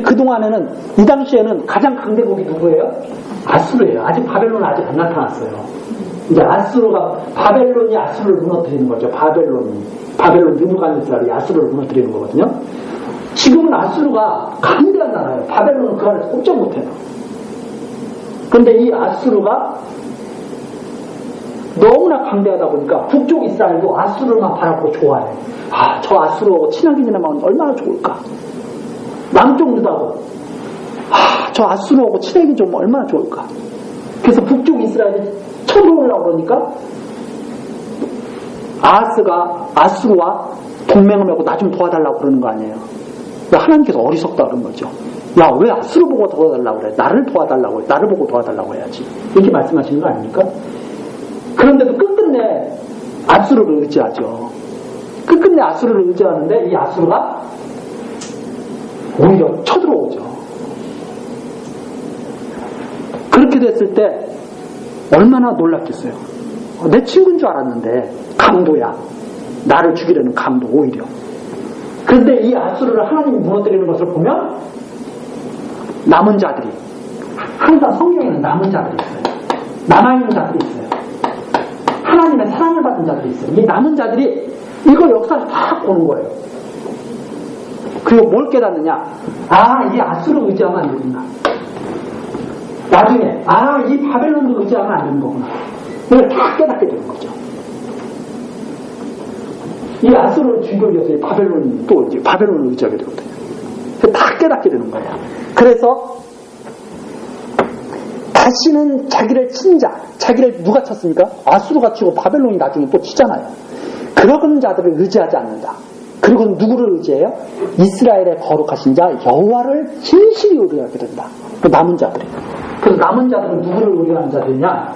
그동안에는 이 당시에는 가장 강대국이 누구예요? 아수르예요. 아직 바벨론은 아직 안 나타났어요. 이제 바벨론이 아수르를 무너뜨리는 거죠. 바벨론 느부갓네살이 아수르를 무너뜨리는 거거든요. 지금은 아수르가 강대한 나라예요. 바벨론은 그 안에서 꼼짝 못해요. 그런데 이 아수르가 너무나 강대하다 보니까 북쪽 이스라엘도 아수르만 바라보고 좋아해요. 저 아수르하고 친하게 지내면 얼마나 좋을까. 남쪽 유다도 저 아수르하고 친하게 좀 얼마나 좋을까. 그래서 북쪽 이스라엘이 쳐들어오려고 그러니까 아수르와 동맹을 맺고 나 좀 도와달라고 그러는 거 아니에요. 하나님께서 어리석다 그런 거죠. 왜 아수르 보고 도와달라고 그래. 나를 도와달라고 해. 나를 보고 도와달라고 해야지. 이렇게 말씀하시는 거 아닙니까? 그런데도 끝끝내 아수르를 의지하죠. 끝끝내 아수르를 의지하는데 이 아수르가 오히려 쳐들어오죠. 그렇게 됐을 때 얼마나 놀랐겠어요. 내 친구인 줄 알았는데 강도야. 나를 죽이려는 강도 오히려. 그런데 이 아수르를 하나님이 무너뜨리는 것을 보면 남은 자들이 항상 성경에는 남은 자들이 있어요. 남아있는 자들이 있어요. 하나님의 사랑을 받은 자들이 있어요. 이 남은 자들이 이거 역사를 다 보는 거예요. 그리고 뭘 깨닫느냐? 이 아수르 의지하면 안 되구나. 나중에 이 바벨론도 의지하면 안 되는 거구나. 이걸 다 깨닫게 되는 거죠. 이 아수르를 죽이기 위해서 이 바벨론이 또 이제 바벨론을 의지하게 되거든요. 다 깨닫게 되는 거예요. 그래서 다시는 자기를 친 자, 자기를 누가 쳤습니까? 아수르가 치고 바벨론이 나중에 또 치잖아요. 그런 자들을 의지하지 않는다. 그리고 누구를 의지해요? 이스라엘의 거룩하신 자 여호와를 진실히 의뢰하게 된다. 그 남은 자들이. 그래서 남은 자들은 누구를 의뢰하는 자들이냐?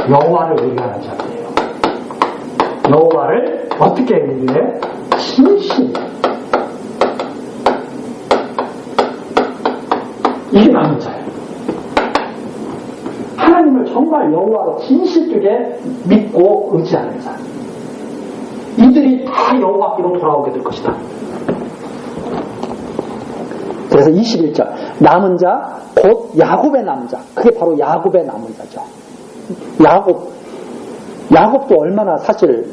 여호와를 의뢰하는 자들이에요. 여호와를 어떻게 의뢰해? 진실히. 이게 남은 자예요. 하나님을 정말 여호와로 진실되게 믿고 의지하는 자. 이들이 다 여호와께로 돌아오게 될 것이다. 그래서 21절 남은 자 곧 야곱의 남은 자. 그게 바로 야곱의 남은 자죠. 야곱도 얼마나 사실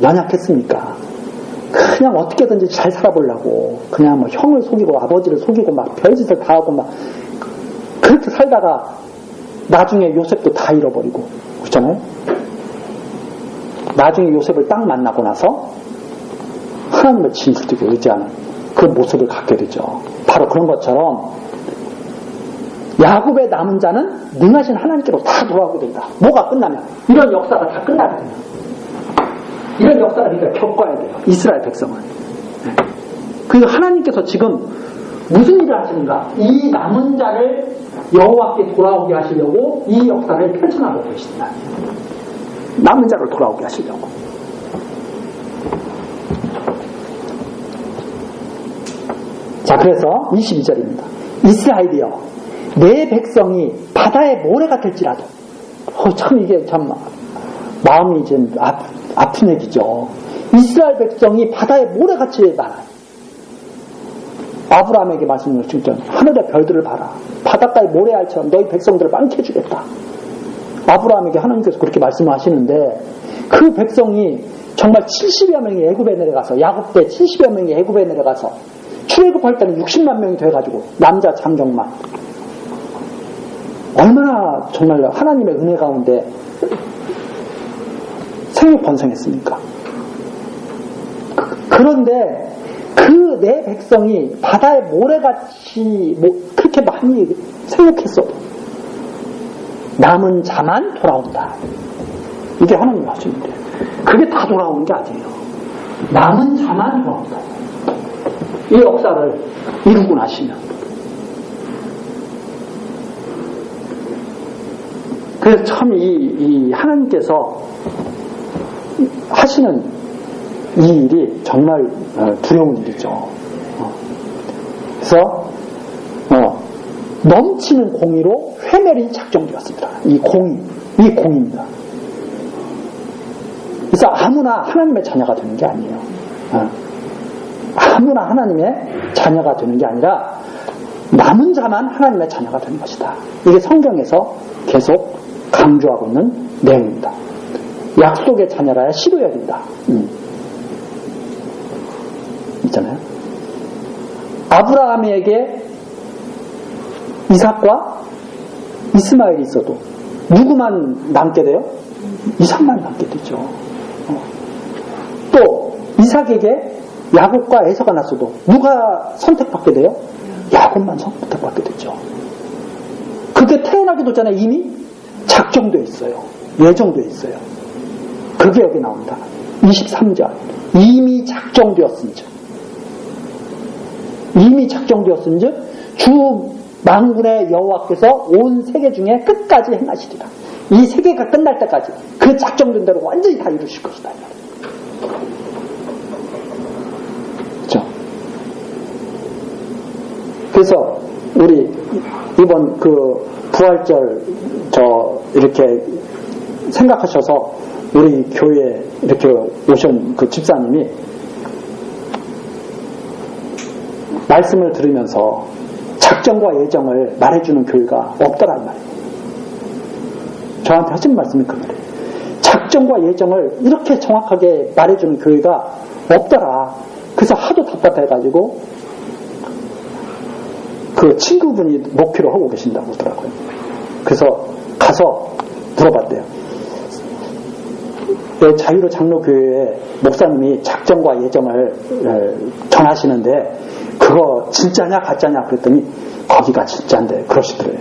연약했습니까? 그냥 어떻게든지 잘 살아보려고 그냥 형을 속이고 아버지를 속이고 막 별짓을 다 하고 막 그렇게 살다가 나중에 요셉도 다 잃어버리고 그렇잖아요. 나중에 요셉을 딱 만나고 나서 하나님을 진실되게 의지하는 그 모습을 갖게 되죠. 바로 그런 것처럼 야곱의 남은 자는 능하신 하나님께로 다 돌아오게 된다. 뭐가 끝나면 이런 역사가 다 끝나게 됩니다. 이런 역사를 그러니까 겪어야 돼요. 이스라엘 백성은. 그리고 하나님께서 지금 무슨 일을 하시는가? 이 남은 자를 여호와께 돌아오게 하시려고 이 역사를 펼쳐나가고 계신다. 남은 자를 돌아오게 하시려고. 자, 그래서 22절입니다. 이스라엘이여 내 백성이 바다의 모래 같을지라도 참 이게 참 마음이 좀 아픈 얘기죠. 이스라엘 백성이 바다의 모래같이 많아요. 아브라함에게 말씀을 주죠. 하늘의 별들을 봐라. 바닷가의 모래알처럼 너희 백성들을 많게해주겠다. 아브라함에게 하나님께서 그렇게 말씀을 하시는데 그 백성이 정말 70여 명이 애굽에 내려가서 야곱 때 70여 명이 애굽에 내려가서 출애굽할 때는 60만 명이 돼가지고 남자 장정만 얼마나 정말 하나님의 은혜 가운데 생육번성했습니까? 그런데 그 내 백성이 바다의 모래같이 그렇게 많이 생육했어도 남은 자만 돌아온다. 이게 하나님이 하시는 거예요. 그게 다 돌아오는 게 아니에요. 남은 자만 돌아온다. 이 역사를 이루고 나시면. 그래서 참 이 하나님께서 하시는 이 일이 정말 두려운 일이죠. 그래서 넘치는 공의로 회멸이 작정되었습니다. 이 공의입니다. 그래서 아무나 하나님의 자녀가 되는 게 아니에요. 아무나 하나님의 자녀가 되는 게 아니라 남은 자만 하나님의 자녀가 되는 것이다. 이게 성경에서 계속 강조하고 있는 내용입니다. 약속의 자녀라야 시로 여긴다. 있잖아요. 아브라함에게 이삭과 이스마엘이 있어도 누구만 남게 돼요? 이삭만 남게 되죠. 또 이삭에게 야곱과 에서가 났어도 누가 선택받게 돼요? 야곱만 선택받게 되죠. 그게 태어나기도 전에 이미 작정되어 있어요. 예정되어 있어요. 그게 여기 나옵니다. 23절. 이미 작정되었은즉 주 만군의 여호와께서 온 세계 중에 끝까지 행하시리라. 이 세계가 끝날 때까지 그 작정된 대로 완전히 다 이루실 것이다. 그렇죠? 그래서 우리 이번 그 부활절 이렇게 생각하셔서 우리 교회에 이렇게 오신 그 집사님이 말씀을 들으면서 작정과 예정을 말해주는 교회가 없더란 말이에요. 저한테 하신 말씀이 그 말이에요. 작정과 예정을 이렇게 정확하게 말해주는 교회가 없더라. 그래서 하도 답답해가지고 그 친구분이 목표로 하고 계신다고 하더라고요. 그래서 가서 물어봤대요. 자유로 장로교회에 목사님이 작정과 예정을 정하시는데 그거 진짜냐 가짜냐 그랬더니 거기가 진짜인데 그러시더래요.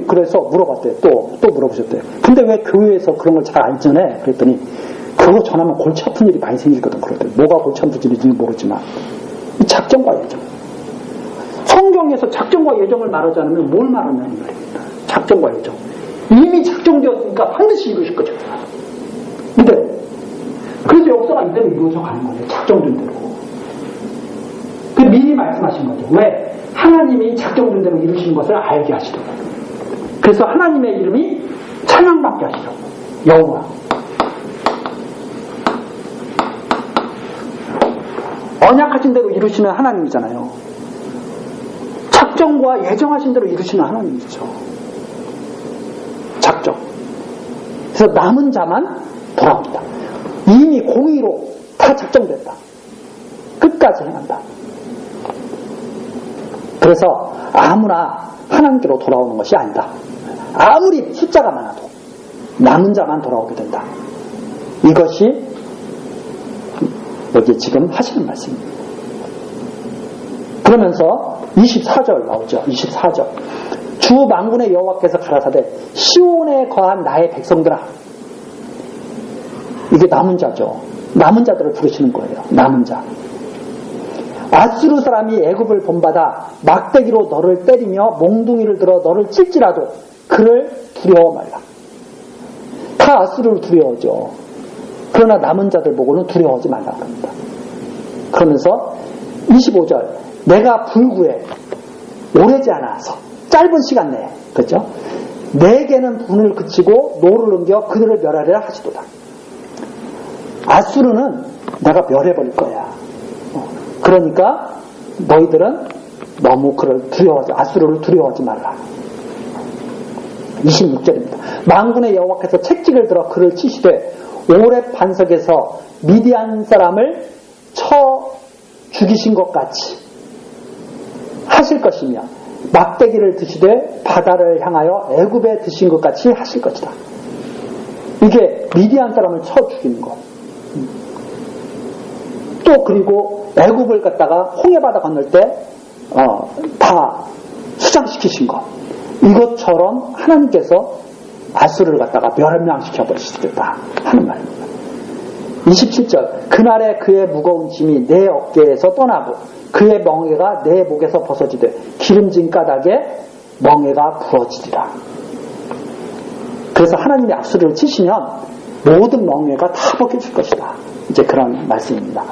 그래서 물어봤대요. 또 물어보셨대요. 근데 왜 교회에서 그런 걸 잘 안 전해? 그랬더니 그거 전하면 골치 아픈 일이 많이 생기거든. 그러더래요. 뭐가 골치 아픈 일인지는 모르지만 이 작정과 예정. 성경에서 작정과 예정을 말하지 않으면 뭘 말하냐는 말입니다. 작정과 예정. 이미 작정되었으니까 반드시 이루실 거죠. 근데 그래서 역사가 이대로 이루어져 가는 거예요. 작정된 대로. 그 미리 말씀하신 거죠. 왜? 하나님이 작정된 대로 이루시는 것을 알게 하시려고. 그래서 하나님의 이름이 찬양받게 하시려고. 여호와. 언약하신 대로 이루시는 하나님이잖아요. 작정과 예정하신 대로 이루시는 하나님이죠. 작정. 그래서 남은 자만 돌아옵니다. 이미 공의로 다 작정됐다. 끝까지 행한다. 그래서 아무나 하나님께로 돌아오는 것이 아니다. 아무리 숫자가 많아도 남은 자만 돌아오게 된다. 이것이 여기 지금 하시는 말씀입니다. 그러면서 24절 나오죠. 24절. 주 만군의 여호와께서 가라사대 시온에 거한 나의 백성들아. 이게 남은 자죠. 남은 자들을 부르시는 거예요. 남은 자. 아수르 사람이 애굽을 본받아 막대기로 너를 때리며 몽둥이를 들어 너를 찔지라도 그를 두려워 말라. 다 아수르를 두려워하죠. 그러나 남은 자들 보고는 두려워하지 말라 그럽니다. 그러면서 25절. 내가 불구에 오래지 않아서 짧은 시간 내에 그렇죠? 내게는 분을 그치고 노를 옮겨 그들을 멸하리라 하시도다. 아수르는 내가 멸해버릴 거야. 그러니까 너희들은 너무 아수르를 두려워하지 말라. 26절입니다. 만군의 여호와께서 책찍을 들어 그를 치시되 오렙 반석에서 미디안 사람을 쳐 죽이신 것 같이 하실 것이며 막대기를 드시되 바다를 향하여 애굽에 드신 것 같이 하실 것이다. 이게 미디안 사람을 쳐 죽이는 것. 또 그리고 애굽을 갖다가 홍해바다 건널 때 다 수장시키신 것. 이것처럼 하나님께서 아수르를 갖다가 멸망시켜 버리시겠다 하는 말입니다. 27절 그날에 그의 무거운 짐이 내 어깨에서 떠나고 그의 멍에가 내 목에서 벗어지되 기름진 까닭에 멍에가 부어지리라. 그래서 하나님이 아수르를 치시면 모든 멍에가 다 벗겨질 것이다. 이제 그런 말씀입니다.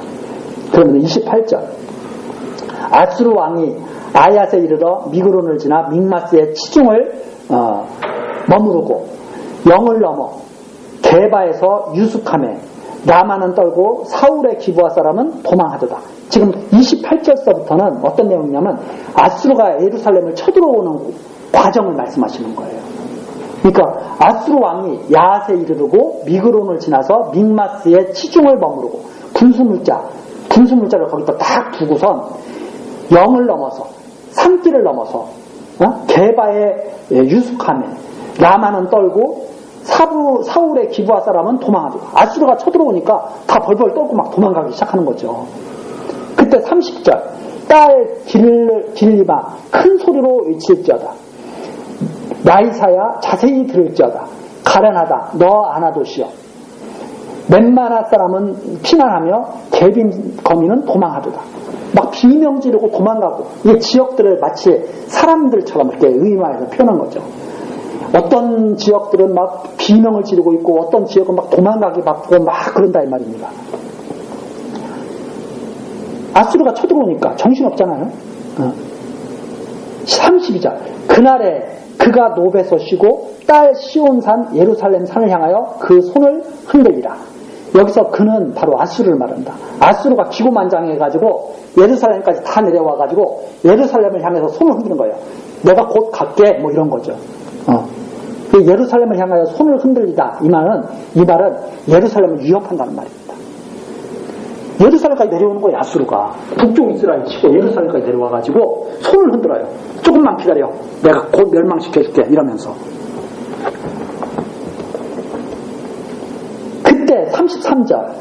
그러면 28절 아수르 왕이 아얏에 이르러 미그론을 지나 믹마스의 치중을 머무르고 영을 넘어 게바에서 유숙하며 라마는 떨고 사울의 기브아 사람은 도망하도다. 지금 28절서부터는 어떤 내용이냐면 아수르가 예루살렘을 쳐들어오는 과정을 말씀하시는 거예요. 그러니까 아수르 왕이 야앗에 이르르고 미그론을 지나서 믹마스의 치중을 머무르고 군수물자를 거기다 딱 두고선 영을 넘어서 산길을 넘어서 게바에 유숙하며 라마는 떨고 사울의 기브아 사람은 도망하고 아수르가 쳐들어오니까 다 벌벌 떨고 막 도망가기 시작하는 거죠. 그때 30절 딸 길리마 큰 소리로 외칠지어다. 라이사야 자세히 들을지어다. 가련하다 너 아나도시여. 멤마나 사람은 피난하며 개빈 거민은 도망하도다. 막 비명 지르고 도망가고 이 지역들을 마치 사람들처럼 이렇게 의미해서 표현한 거죠. 어떤 지역들은 막 비명을 지르고 있고 어떤 지역은 막 도망가기 바쁘고 막 그런다 이 말입니다. 아수르가 쳐들어오니까 정신없잖아요. 32절 그날에 그가 노베서 쉬고 딸 시온산 예루살렘 산을 향하여 그 손을 흔들리라. 여기서 그는 바로 아수르를 말한다. 아수르가 기고만장해가지고 예루살렘까지 다 내려와가지고 예루살렘을 향해서 손을 흔드는 거예요. 내가 곧 갈게 뭐 이런 거죠. 그 예루살렘을 향하여 손을 흔들리다 이 말은 예루살렘을 위협한다는 말입니다. 예루살렘까지 내려오는 거예요. 아수르가 북쪽 이스라엘 치고 예루살렘까지 내려와가지고 손을 흔들어요. 조금만 기다려 내가 곧 멸망시켜줄게 이러면서. 그때 33절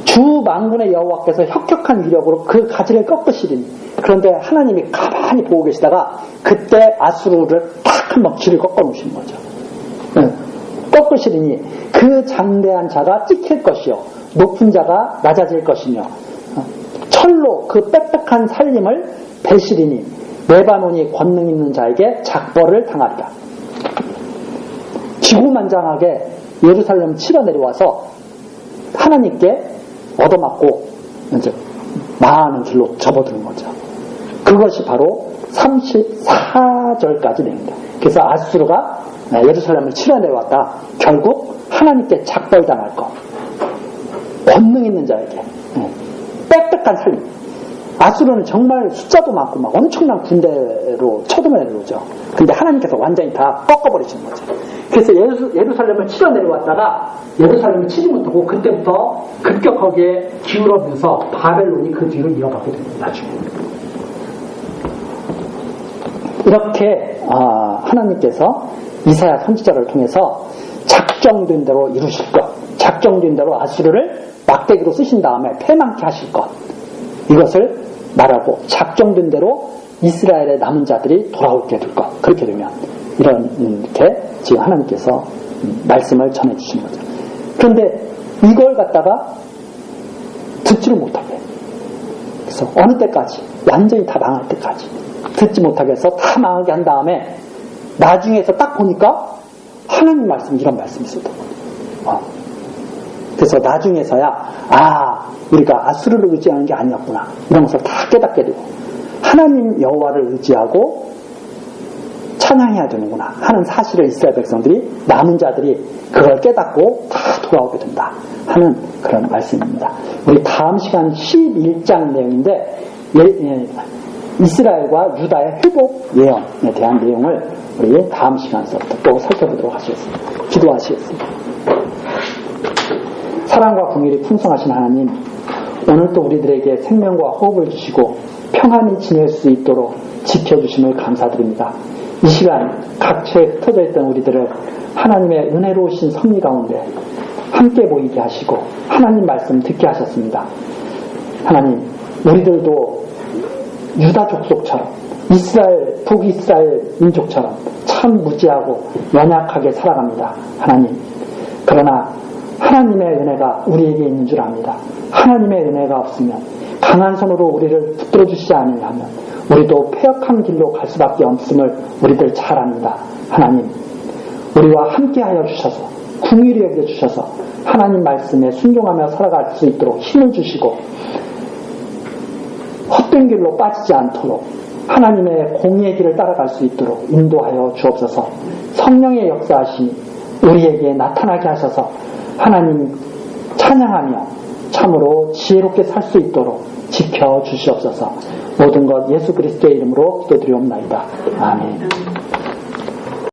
주 만군의 여호와께서 혁혁한 위력으로 그 가지를 꺾으시리니 그런데 하나님이 가만히 보고 계시다가 그때 아수르를 딱 한번 길을 꺾어 놓으시는 거죠. 꺾으시리니 그 장대한 자가 찍힐 것이요 높은 자가 낮아질 것이며 철로 그 빽빽한 살림을 베시리니 레바논이 권능 있는 자에게 작벌을 당하리라. 기고만장하게 예루살렘 치러 내려와서 하나님께 얻어맞고 이제 망하는 길로 접어드는 거죠. 그것이 바로 34절까지 됩니다. 그래서 아수르가 예루살렘을 치러 내려왔다. 결국 하나님께 작벌당할 것. 권능 있는 자에게 빽빽한 살림. 아수르는 정말 숫자도 많고 막 엄청난 군대로 쳐들어 내려오죠. 근데 하나님께서 완전히 다 꺾어버리시는 거죠. 그래서 예루살렘을 치러 내려왔다가 예루살렘을 치지 못하고 그때부터 급격하게 기울어면서 바벨론이 그 뒤로 이어가게 됩니다. 나중에. 이렇게 하나님께서 이사야 선지자를 통해서 작정된 대로 이루실 것, 작정된 대로 아수르를 막대기로 쓰신 다음에 패망케 하실 것, 이것을 말하고 작정된 대로 이스라엘의 남은 자들이 돌아오게 될 것. 그렇게 되면 이렇게 지금 하나님께서 말씀을 전해주시는 거죠. 그런데 이걸 갖다가 듣지를 못하게, 그래서 어느 때까지 완전히 다 망할 때까지 듣지 못하게 해서 다 망하게 한 다음에 나중에서 딱 보니까 하나님 말씀, 이런 말씀이 있었던. 그래서 나중에서야 우리가 아수르를 의지하는 게 아니었구나 이런 것을 다 깨닫게 되고 하나님 여호와를 의지하고 찬양해야 되는구나 하는 사실을 이스라엘 백성들이, 남은 자들이 그걸 깨닫고 다 돌아오게 된다 하는 그런 말씀입니다. 우리 다음 시간 11장 내용인데 이스라엘과 유다의 회복 예언에 대한 내용을 우리 다음 시간서부터 또 살펴보도록 하시겠습니다. 기도하시겠습니다. 사랑과 긍휼이 풍성하신 하나님, 오늘 또 우리들에게 생명과 호흡을 주시고 평안히 지낼 수 있도록 지켜주심을 감사드립니다. 이 시간 각처에 흩어져 있던 우리들을 하나님의 은혜로우신 섭리 가운데 함께 모이게 하시고 하나님 말씀 듣게 하셨습니다. 하나님, 우리들도 유다 족속처럼 북이스라엘 민족처럼 참 무지하고 연약하게 살아갑니다. 하나님, 그러나 하나님의 은혜가 우리에게 있는 줄 압니다. 하나님의 은혜가 없으면, 강한 손으로 우리를 붙들어 주시지 않으면 우리도 폐역한 길로 갈 수밖에 없음을 우리들 잘 압니다. 하나님, 우리와 함께하여 주셔서 긍휼히 여겨 주셔서 하나님 말씀에 순종하며 살아갈 수 있도록 힘을 주시고 헛된 길로 빠지지 않도록 하나님의 공의의 길을 따라갈 수 있도록 인도하여 주옵소서. 성령의 역사하심이 우리에게 나타나게 하셔서 하나님 찬양하며 참으로 지혜롭게 살 수 있도록 지켜주시옵소서. 모든 것 예수 그리스도의 이름으로 기도드리옵나이다. 아멘.